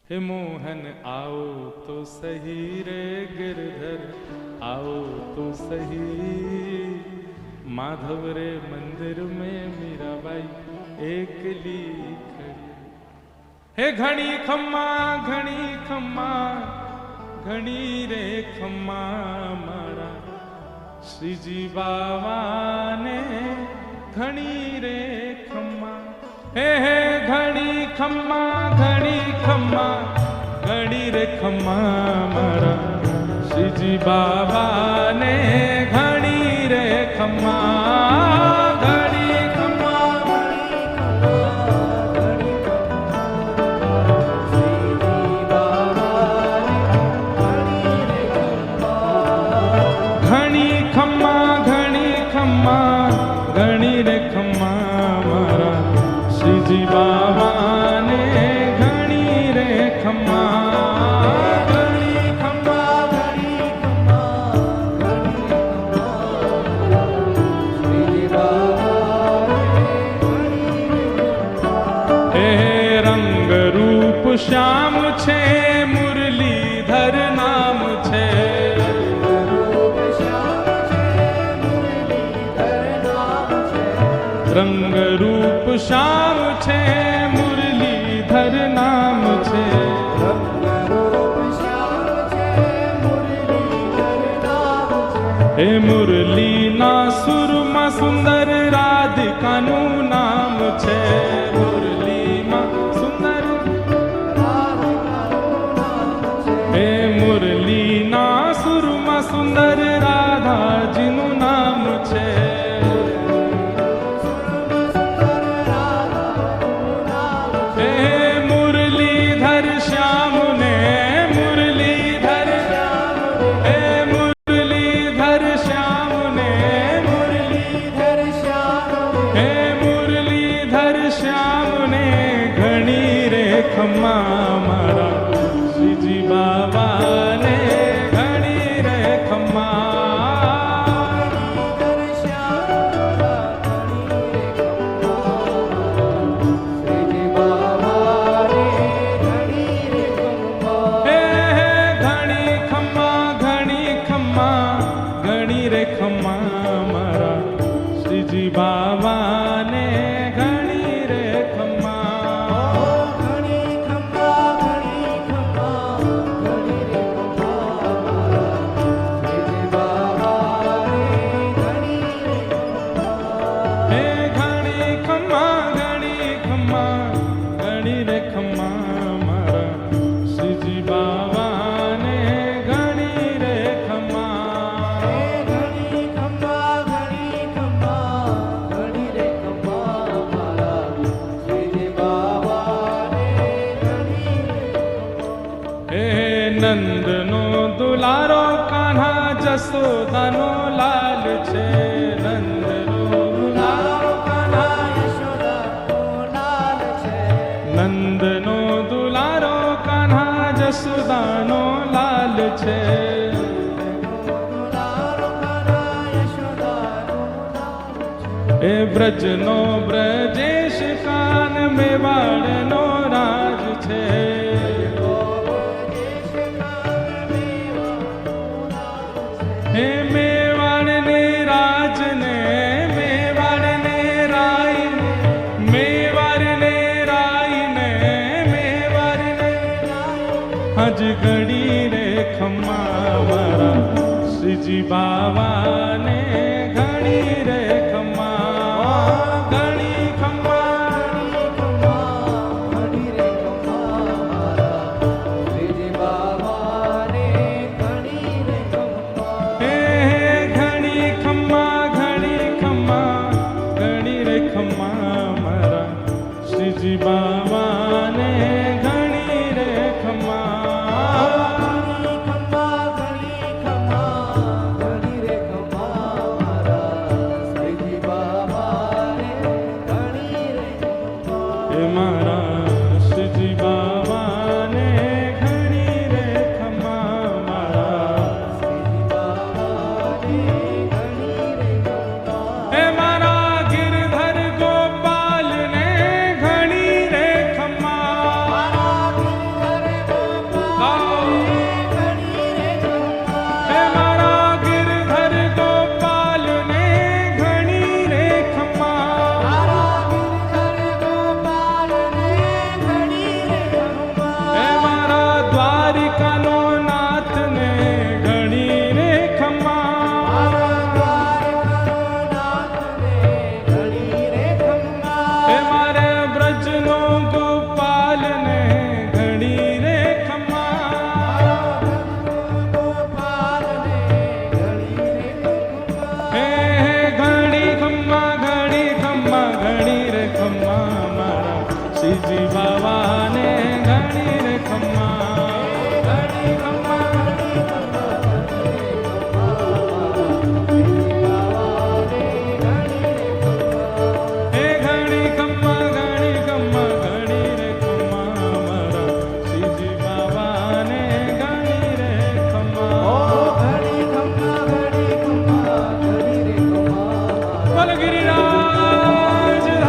हे मोहन आओ तो सही रे गिरधर आओ तो सही, माधव रे मंदिर में मीराबाई एकली खड़ी। हे घणी खम्मा घणी रे खम्मा मारा श्रीजी बाबा ने घणी रे खम्मा। हे घणी खम्मा घणी रे खम्मा मारा श्रीजी बाबा ने घणी रे खम्मा। घणी रे खम्मा मारा श्रीजी बाबा ने घणी रे खम्मा। घणी खम्मा श्रीजी बाबा हे रंग रूप श्याम छे मुरलीधर नाम छे। रंग रूप श्याम छे मुरलीधर नाम छे। हे मुरली ना सुर में सुंदर राधिका नु नाम छे। मुरली में सुंदर हे मुरली ना सुर में सुंदर राधा जी नु नाम छे। खम्मा मारा श्रीजी बाबा ने घणी रे खम्मा। श्रीजी बाबा ने घणी रे खम्मा। हे घणी खम्मा घणी रे खम्मा मारा श्रीजी बाबा ने घणी रे खम्मा। नंदनो दुलारो कान्हा जसोदानो लाल छे। नंदनो दुलारो कान्हा यशोदानो लाल छे। नंदनो दुलारो कान्हा जसोदानो लाल छे। ए ब्रजनो ब्रजेश कान मेवाड़नो राज छे। हे मेवाड़ ने राज ने मेवाड़ ने राय मेवाड़ ने राय ने मेवाड़ ने हज घड़ी रे खम्मा मारा श्रीजी बाबा ने